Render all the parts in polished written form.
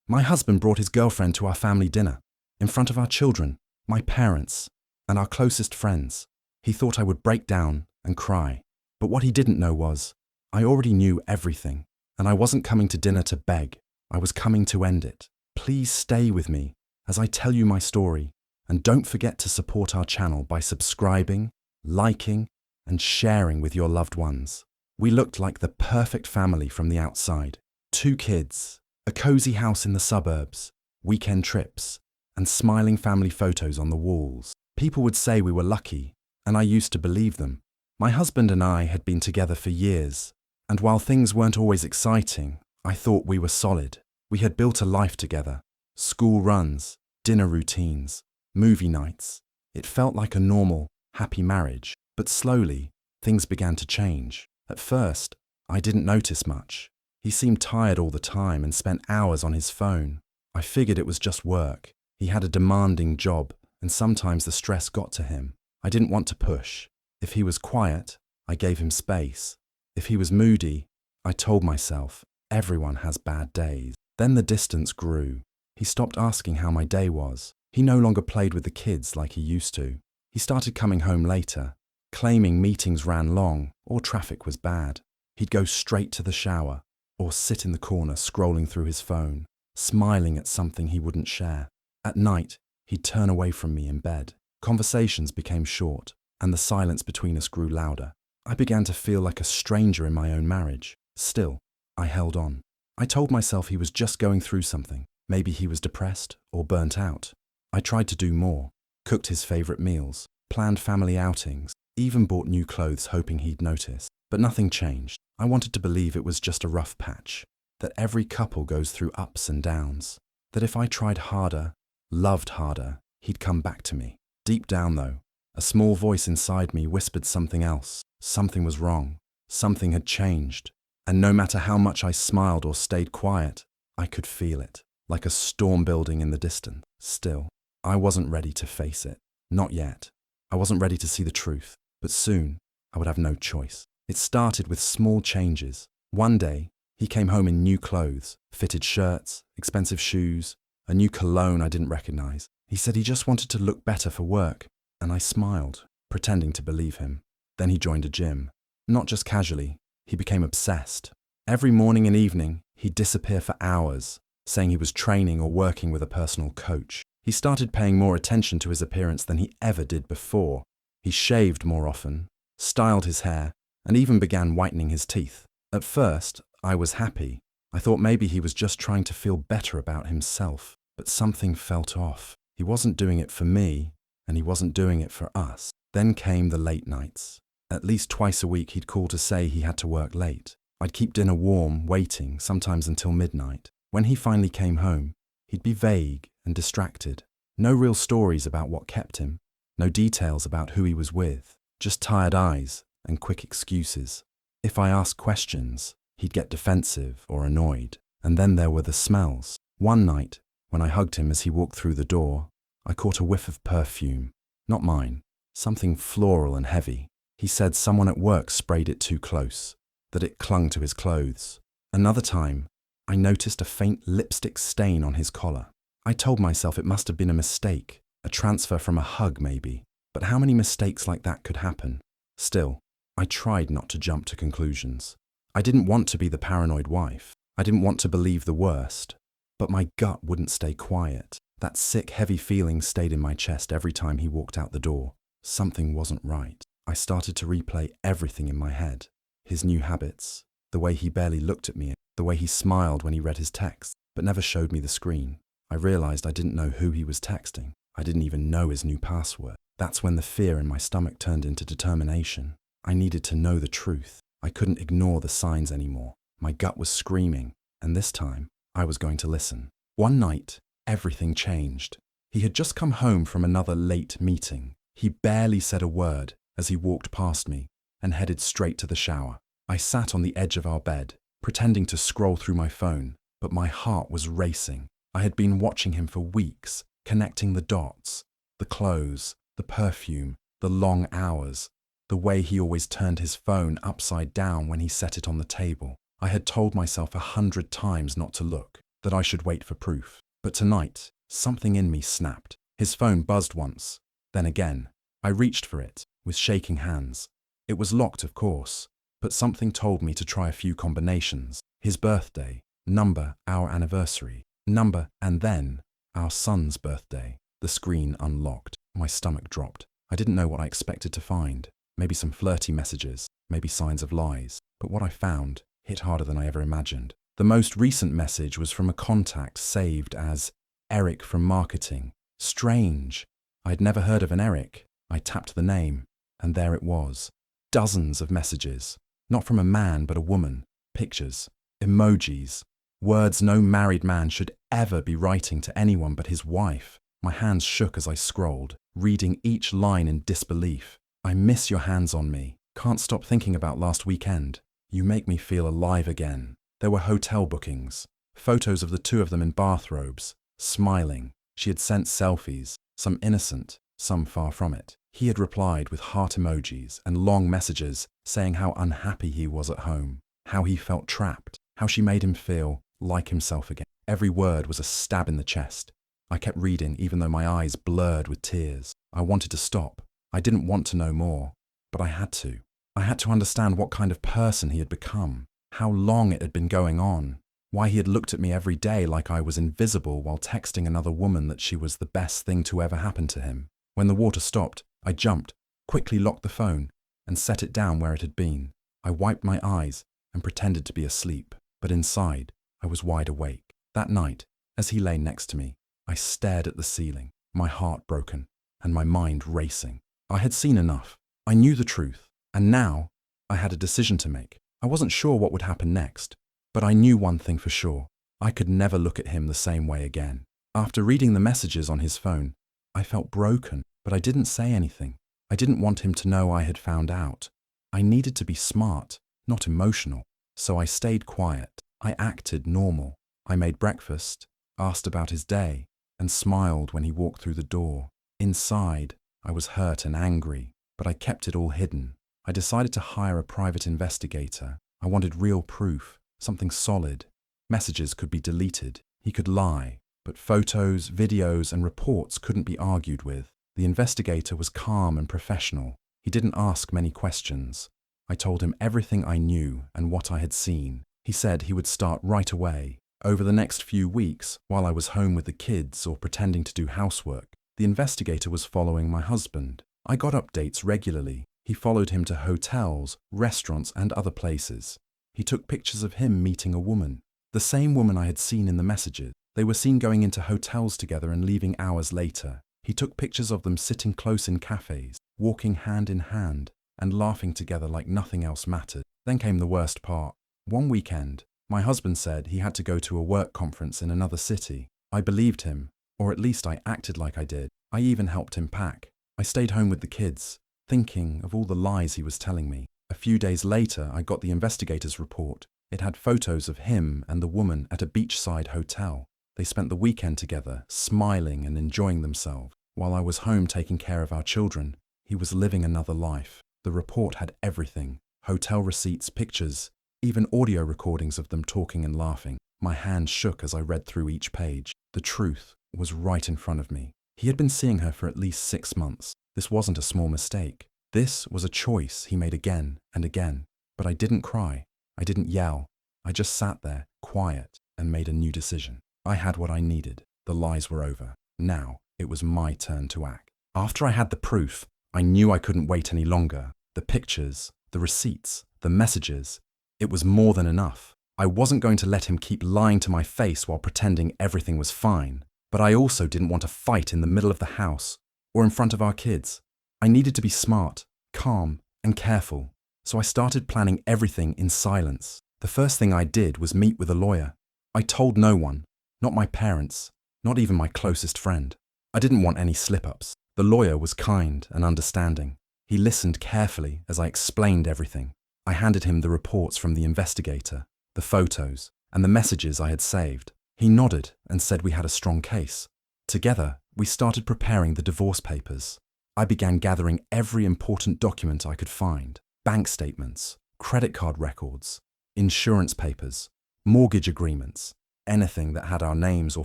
My husband brought his girlfriend to our family dinner, in front of our children, my parents, and our closest friends. He thought I would break down and cry. But what he didn't know was, I already knew everything, and I wasn't coming to dinner to beg. I was coming to end it. Please stay with me as I tell you my story, and don't forget to support our channel by subscribing, liking, and sharing with your loved ones. We looked like the perfect family from the outside. 2 kids, a cozy house in the suburbs, weekend trips, and smiling family photos on the walls. People would say we were lucky, and I used to believe them. My husband and I had been together for years, and while things weren't always exciting, I thought we were solid. We had built a life together. School runs, dinner routines, movie nights. It felt like a normal, happy marriage. But slowly, things began to change. At first, I didn't notice much. He seemed tired all the time and spent hours on his phone. I figured it was just work. He had a demanding job, and sometimes the stress got to him. I didn't want to push. If he was quiet, I gave him space. If he was moody, I told myself, everyone has bad days. Then the distance grew. He stopped asking how my day was. He no longer played with the kids like he used to. He started coming home later, claiming meetings ran long or traffic was bad. He'd go straight to the shower or sit in the corner scrolling through his phone, smiling at something he wouldn't share. At night, he'd turn away from me in bed. Conversations became short, and the silence between us grew louder. I began to feel like a stranger in my own marriage. Still, I held on. I told myself he was just going through something. Maybe he was depressed or burnt out. I tried to do more, cooked his favorite meals, planned family outings, even bought new clothes hoping he'd notice. But nothing changed. I wanted to believe it was just a rough patch, that every couple goes through ups and downs, that if I tried harder, loved harder, he'd come back to me. Deep down though, a small voice inside me whispered something else. Something was wrong. Something had changed. And no matter how much I smiled or stayed quiet, I could feel it, like a storm building in the distance. Still, I wasn't ready to face it. Not yet. I wasn't ready to see the truth. But soon, I would have no choice. It started with small changes. One day, he came home in new clothes, fitted shirts, expensive shoes, a new cologne I didn't recognize. He said he just wanted to look better for work, and I smiled, pretending to believe him. Then he joined a gym. Not just casually, he became obsessed. Every morning and evening, he'd disappear for hours, saying he was training or working with a personal coach. He started paying more attention to his appearance than he ever did before. He shaved more often, styled his hair, and even began whitening his teeth. At first, I was happy. I thought maybe he was just trying to feel better about himself. But something felt off. He wasn't doing it for me, and he wasn't doing it for us. Then came the late nights. At least twice a week he'd call to say he had to work late. I'd keep dinner warm, waiting, sometimes until midnight. When he finally came home, he'd be vague and distracted. No real stories about what kept him. No details about who he was with. Just tired eyes and quick excuses. If I asked questions, he'd get defensive or annoyed. And then there were the smells. One night, when I hugged him as he walked through the door, I caught a whiff of perfume. Not mine. Something floral and heavy. He said someone at work sprayed it too close, that it clung to his clothes. Another time, I noticed a faint lipstick stain on his collar. I told myself it must have been a mistake, a transfer from a hug maybe. But how many mistakes like that could happen? Still, I tried not to jump to conclusions. I didn't want to be the paranoid wife. I didn't want to believe the worst. But my gut wouldn't stay quiet. That sick, heavy feeling stayed in my chest every time he walked out the door. Something wasn't right. I started to replay everything in my head. His new habits, the way he barely looked at me, the way he smiled when he read his texts, but never showed me the screen. I realized I didn't know who he was texting. I didn't even know his new password. That's when the fear in my stomach turned into determination. I needed to know the truth. I couldn't ignore the signs anymore. My gut was screaming, and this time, I was going to listen. One night, everything changed. He had just come home from another late meeting. He barely said a word as he walked past me and headed straight to the shower. I sat on the edge of our bed, pretending to scroll through my phone, but my heart was racing. I had been watching him for weeks, connecting the dots, the clothes, the perfume, the long hours, the way he always turned his phone upside down when he set it on the table. I had told myself 100 times not to look. that I should wait for proof. But tonight, something in me snapped. His phone buzzed once, then again. I reached for it, with shaking hands. It was locked, of course, but something told me to try a few combinations. His birthday, number, our anniversary, number, and then our son's birthday. The screen unlocked. My stomach dropped. I didn't know what I expected to find. Maybe some flirty messages, maybe signs of lies. But what I found hit harder than I ever imagined. The most recent message was from a contact saved as Eric from marketing. Strange. I'd never heard of an Eric. I tapped the name, and there it was. Dozens of messages. Not from a man, but a woman. Pictures. Emojis. Words no married man should ever be writing to anyone but his wife. My hands shook as I scrolled, reading each line in disbelief. I miss your hands on me. Can't stop thinking about last weekend. You make me feel alive again. There were hotel bookings, photos of the two of them in bathrobes, smiling. She had sent selfies, some innocent, some far from it. He had replied with heart emojis and long messages saying how unhappy he was at home, how he felt trapped, how she made him feel like himself again. Every word was a stab in the chest. I kept reading even though my eyes blurred with tears. I wanted to stop. I didn't want to know more, but I had to. I had to understand what kind of person he had become, how long it had been going on, why he had looked at me every day like I was invisible while texting another woman that she was the best thing to ever happen to him. When the water stopped, I jumped, quickly locked the phone, and set it down where it had been. I wiped my eyes and pretended to be asleep, but inside, I was wide awake. That night, as he lay next to me, I stared at the ceiling, my heart broken and my mind racing. I had seen enough. I knew the truth, and now I had a decision to make. I wasn't sure what would happen next, but I knew one thing for sure. I could never look at him the same way again. After reading the messages on his phone, I felt broken, but I didn't say anything. I didn't want him to know I had found out. I needed to be smart, not emotional. So I stayed quiet. I acted normal. I made breakfast, asked about his day, and smiled when he walked through the door. Inside, I was hurt and angry, but I kept it all hidden. I decided to hire a private investigator. I wanted real proof, something solid. Messages could be deleted. He could lie, but photos, videos, and reports couldn't be argued with. The investigator was calm and professional. He didn't ask many questions. I told him everything I knew and what I had seen. He said he would start right away. Over the next few weeks, while I was home with the kids or pretending to do housework, the investigator was following my husband. I got updates regularly. He followed him to hotels, restaurants, and other places. He took pictures of him meeting a woman, the same woman I had seen in the messages. They were seen going into hotels together and leaving hours later. He took pictures of them sitting close in cafes, walking hand in hand, and laughing together like nothing else mattered. Then came the worst part. One weekend, my husband said he had to go to a work conference in another city. I believed him, or at least I acted like I did. I even helped him pack. I stayed home with the kids, thinking of all the lies he was telling me. A few days later, I got the investigator's report. It had photos of him and the woman at a beachside hotel. They spent the weekend together, smiling and enjoying themselves. While I was home taking care of our children, he was living another life. The report had everything: hotel receipts, pictures, even audio recordings of them talking and laughing. My hands shook as I read through each page. The truth was right in front of me. He had been seeing her for at least 6 months. This wasn't a small mistake. This was a choice he made again and again. But I didn't cry. I didn't yell. I just sat there, quiet, and made a new decision. I had what I needed. The lies were over. Now it was my turn to act. After I had the proof, I knew I couldn't wait any longer. The pictures, the receipts, the messages. It was more than enough. I wasn't going to let him keep lying to my face while pretending everything was fine. But I also didn't want a fight in the middle of the house or in front of our kids. I needed to be smart, calm, and careful. So I started planning everything in silence. The first thing I did was meet with a lawyer. I told no one, not my parents, not even my closest friend. I didn't want any slip-ups. The lawyer was kind and understanding. He listened carefully as I explained everything. I handed him the reports from the investigator, the photos, and the messages I had saved. He nodded and said we had a strong case. Together, we started preparing the divorce papers. I began gathering every important document I could find: bank statements, credit card records, insurance papers, mortgage agreements. anything that had our names or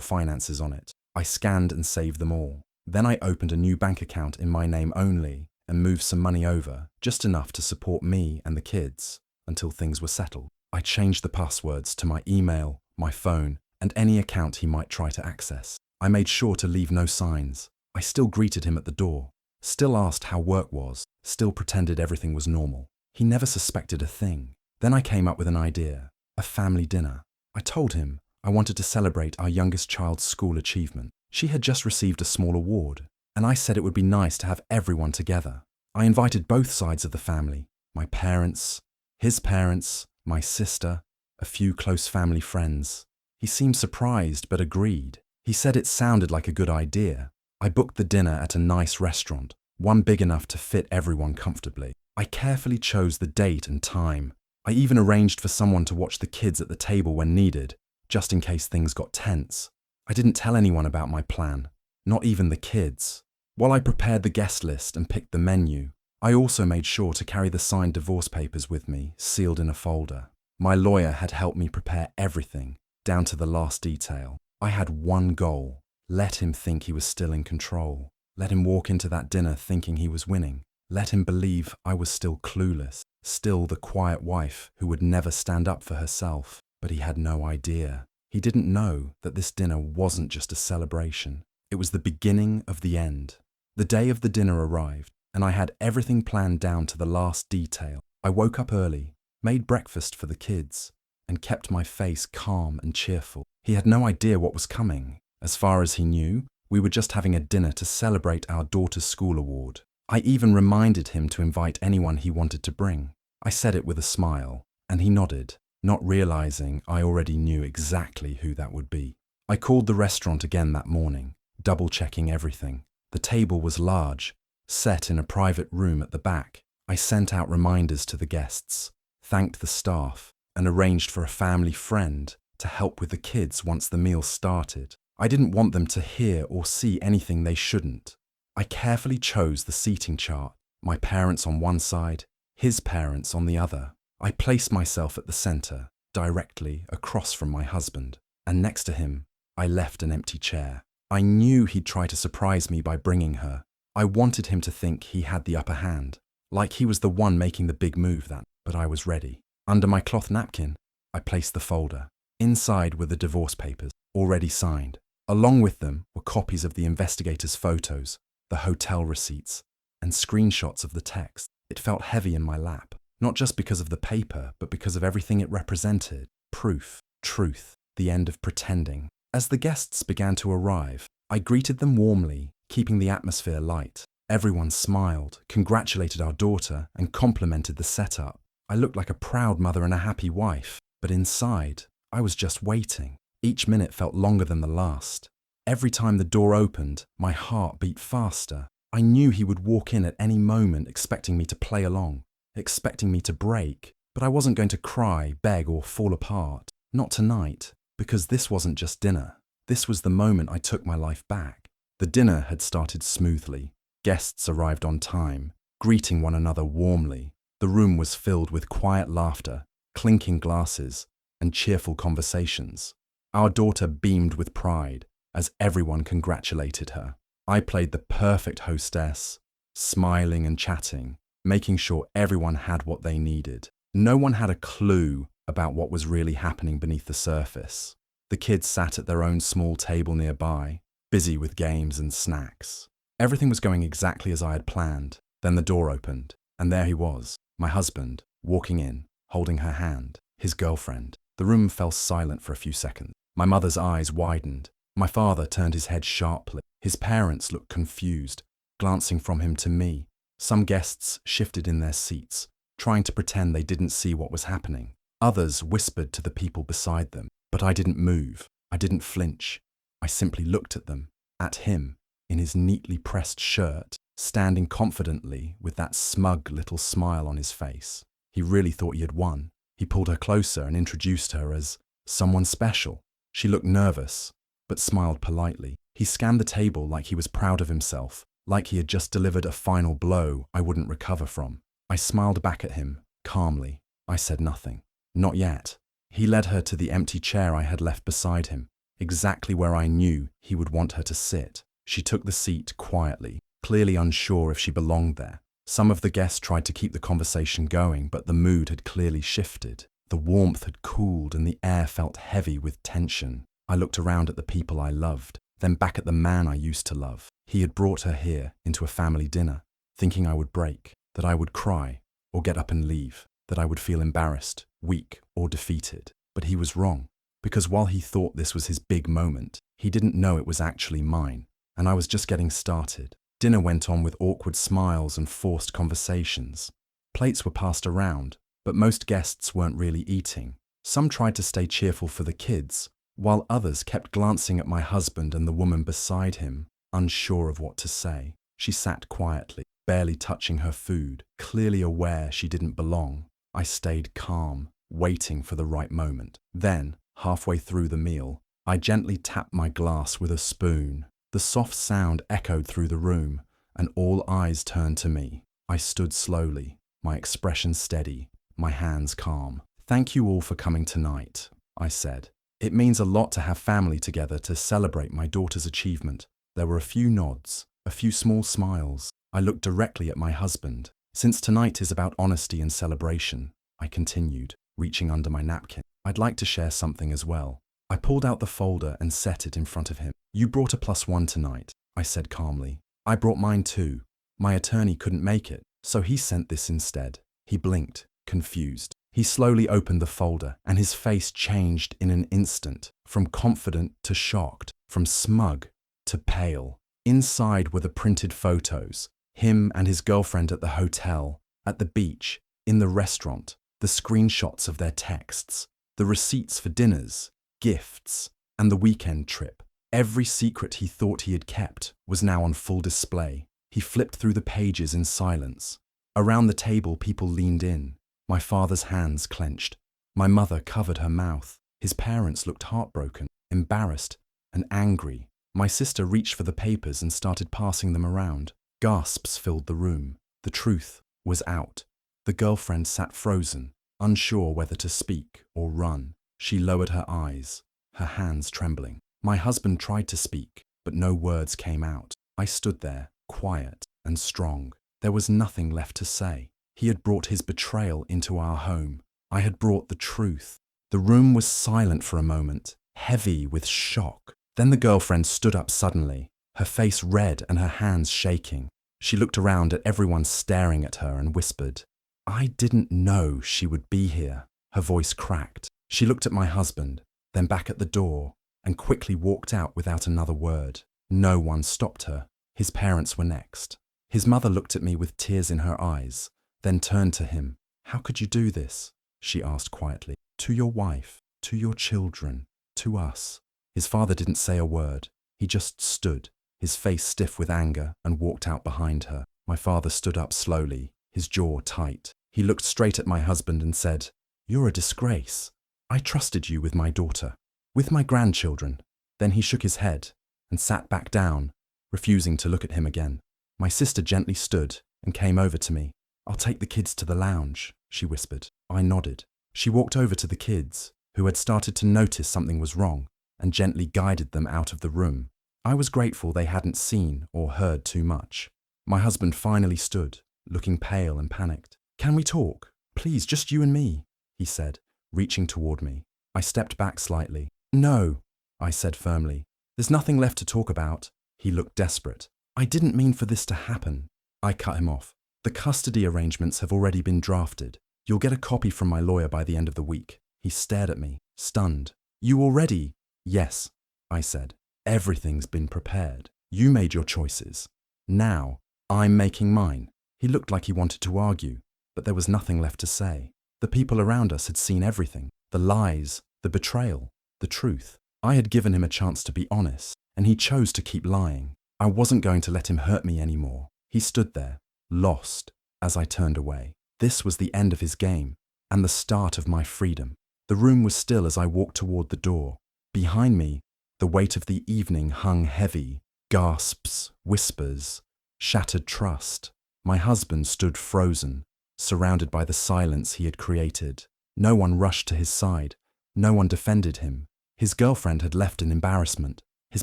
finances on it. I scanned and saved them all. Then I opened a new bank account in my name only and moved some money over, just enough to support me and the kids until things were settled. I changed the passwords to my email, my phone, and any account he might try to access. I made sure to leave no signs. I still greeted him at the door, still asked how work was, still pretended everything was normal. He never suspected a thing. Then I came up with an idea, a family dinner. I told him I wanted to celebrate our youngest child's school achievement. She had just received a small award, and I said it would be nice to have everyone together. I invited both sides of the family, my parents, his parents, my sister, a few close family friends. He seemed surprised but agreed. He said it sounded like a good idea. I booked the dinner at a nice restaurant, one big enough to fit everyone comfortably. I carefully chose the date and time. I even arranged for someone to watch the kids at the table when needed, just in case things got tense. I didn't tell anyone about my plan, not even the kids. While I prepared the guest list and picked the menu, I also made sure to carry the signed divorce papers with me, sealed in a folder. My lawyer had helped me prepare everything, down to the last detail. I had one goal: let him think he was still in control. Let him walk into that dinner thinking he was winning. Let him believe I was still clueless, still the quiet wife who would never stand up for herself. But he had no idea. He didn't know that this dinner wasn't just a celebration. It was the beginning of the end. The day of the dinner arrived, and I had everything planned down to the last detail. I woke up early, made breakfast for the kids, and kept my face calm and cheerful. He had no idea what was coming. As far as he knew, we were just having a dinner to celebrate our daughter's school award. I even reminded him to invite anyone he wanted to bring. I said it with a smile, and he nodded, not realizing I already knew exactly who that would be. I called the restaurant again that morning, double-checking everything. The table was large, set in a private room at the back. I sent out reminders to the guests, thanked the staff, and arranged for a family friend to help with the kids once the meal started. I didn't want them to hear or see anything they shouldn't. I carefully chose the seating chart, my parents on one side, his parents on the other. I placed myself at the center, directly across from my husband, and next to him, I left an empty chair. I knew he'd try to surprise me by bringing her. I wanted him to think he had the upper hand, like he was the one making the big move but I was ready. Under my cloth napkin, I placed the folder. Inside were the divorce papers, already signed. Along with them were copies of the investigators' photos, the hotel receipts, and screenshots of the text. It felt heavy in my lap, not just because of the paper, but because of everything it represented. Proof, truth, the end of pretending. As the guests began to arrive, I greeted them warmly, keeping the atmosphere light. Everyone smiled, congratulated our daughter, and complimented the setup. I looked like a proud mother and a happy wife, but inside, I was just waiting. Each minute felt longer than the last. Every time the door opened, my heart beat faster. I knew he would walk in at any moment expecting me to play along, expecting me to break, but I wasn't going to cry, beg, or fall apart. Not tonight, because this wasn't just dinner. This was the moment I took my life back. The dinner had started smoothly. Guests arrived on time, greeting one another warmly. The room was filled with quiet laughter, clinking glasses, and cheerful conversations. Our daughter beamed with pride as everyone congratulated her. I played the perfect hostess, smiling and chatting, making sure everyone had what they needed. No one had a clue about what was really happening beneath the surface. The kids sat at their own small table nearby, busy with games and snacks. Everything was going exactly as I had planned. Then the door opened, and there he was, my husband, walking in, holding her hand, his girlfriend. The room fell silent for a few seconds. My mother's eyes widened. My father turned his head sharply. His parents looked confused, glancing from him to me. Some guests shifted in their seats, trying to pretend they didn't see what was happening. Others whispered to the people beside them, but I didn't move. I didn't flinch. I simply looked at them, at him, in his neatly pressed shirt, standing confidently with that smug little smile on his face. He really thought he had won. He pulled her closer and introduced her as someone special. She looked nervous, but smiled politely. He scanned the table like he was proud of himself, like he had just delivered a final blow I wouldn't recover from. I smiled back at him, calmly. I said nothing. Not yet. He led her to the empty chair I had left beside him, exactly where I knew he would want her to sit. She took the seat quietly, clearly unsure if she belonged there. Some of the guests tried to keep the conversation going, but the mood had clearly shifted. The warmth had cooled and the air felt heavy with tension. I looked around at the people I loved, then back at the man I used to love. He had brought her here into a family dinner, thinking I would break, that I would cry or get up and leave, that I would feel embarrassed, weak, or defeated. But he was wrong, because while he thought this was his big moment, he didn't know it was actually mine, and I was just getting started. Dinner went on with awkward smiles and forced conversations. Plates were passed around, but most guests weren't really eating. Some tried to stay cheerful for the kids, while others kept glancing at my husband and the woman beside him, unsure of what to say. She sat quietly, barely touching her food, clearly aware she didn't belong. I stayed calm, waiting for the right moment. Then, halfway through the meal, I gently tapped my glass with a spoon. The soft sound echoed through the room, and all eyes turned to me. I stood slowly, my expression steady, my hands calm. "Thank you all for coming tonight," I said. "It means a lot to have family together to celebrate my daughter's achievement." There were a few nods, a few small smiles. I looked directly at my husband. "Since tonight is about honesty and celebration," I continued, reaching under my napkin, "I'd like to share something as well." I pulled out the folder and set it in front of him. "You brought a +1 tonight," I said calmly. "I brought mine too. My attorney couldn't make it, so he sent this instead." He blinked, confused. He slowly opened the folder, and his face changed in an instant, from confident to shocked, from smug to pale. Inside were the printed photos, him and his girlfriend at the hotel, at the beach, in the restaurant, the screenshots of their texts, the receipts for dinners, gifts, and the weekend trip. Every secret he thought he had kept was now on full display. He flipped through the pages in silence. Around the table, people leaned in. My father's hands clenched. My mother covered her mouth. His parents looked heartbroken, embarrassed, and angry. My sister reached for the papers and started passing them around. Gasps filled the room. The truth was out. The girlfriend sat frozen, unsure whether to speak or run. She lowered her eyes, her hands trembling. My husband tried to speak, but no words came out. I stood there, quiet and strong. There was nothing left to say. He had brought his betrayal into our home. I had brought the truth. The room was silent for a moment, heavy with shock. Then the girlfriend stood up suddenly, her face red and her hands shaking. She looked around at everyone staring at her and whispered, "I didn't know she would be here." Her voice cracked. She looked at my husband, then back at the door, and quickly walked out without another word. No one stopped her. His parents were next. His mother looked at me with tears in her eyes, then turned to him. "How could you do this?" she asked quietly. "To your wife, to your children, to us." His father didn't say a word. He just stood, his face stiff with anger, and walked out behind her. My father stood up slowly, his jaw tight. He looked straight at my husband and said, "You're a disgrace. I trusted you with my daughter, with my grandchildren." Then he shook his head and sat back down, refusing to look at him again. My sister gently stood and came over to me. "I'll take the kids to the lounge," she whispered. I nodded. She walked over to the kids, who had started to notice something was wrong, and gently guided them out of the room. I was grateful they hadn't seen or heard too much. My husband finally stood, looking pale and panicked. "Can we talk? Please, just you and me," he said, reaching toward me. I stepped back slightly. "No," I said firmly. "There's nothing left to talk about." He looked desperate. "I didn't mean for this to happen." I cut him off. "The custody arrangements have already been drafted. You'll get a copy from my lawyer by the end of the week." He stared at me, stunned. "You already?" "Yes," I said. "Everything's been prepared. You made your choices. Now, I'm making mine." He looked like he wanted to argue, but there was nothing left to say. The people around us had seen everything. The lies, the betrayal, the truth. I had given him a chance to be honest, and he chose to keep lying. I wasn't going to let him hurt me anymore. He stood there, lost, as I turned away. This was the end of his game, and the start of my freedom. The room was still as I walked toward the door. Behind me, the weight of the evening hung heavy. Gasps, whispers, shattered trust. My husband stood frozen, surrounded by the silence he had created. No one rushed to his side, No one defended him. His girlfriend had left in embarrassment. His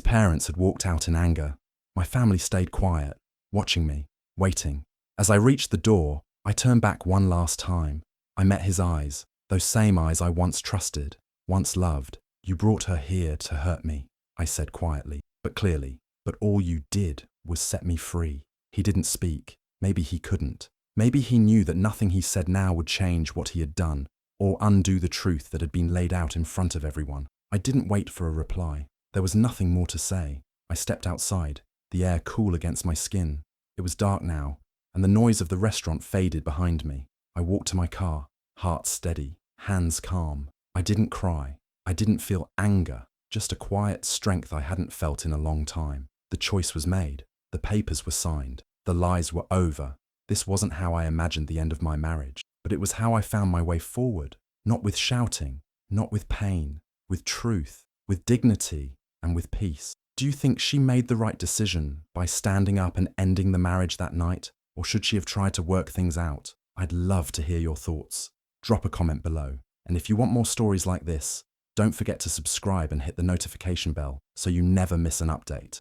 parents had walked out in anger. My family stayed quiet, watching me, waiting. As I reached the door, I turned back one last time. I met his eyes, those same eyes I once trusted, once loved. "You brought her here to hurt me," I said quietly, but clearly. "But all you did was set me free." He didn't speak. Maybe he couldn't. Maybe he knew that nothing he said now would change what he had done, or undo the truth that had been laid out in front of everyone. I didn't wait for a reply. There was nothing more to say. I stepped outside, the air cool against my skin. It was dark now, and the noise of the restaurant faded behind me. I walked to my car, heart steady, hands calm. I didn't cry. I didn't feel anger, just a quiet strength I hadn't felt in a long time. The choice was made. The papers were signed. The lies were over. This wasn't how I imagined the end of my marriage, but it was how I found my way forward. Not with shouting, not with pain, with truth, with dignity, and with peace. Do you think she made the right decision by standing up and ending the marriage that night, or should she have tried to work things out? I'd love to hear your thoughts. Drop a comment below. And if you want more stories like this, don't forget to subscribe and hit the notification bell so you never miss an update.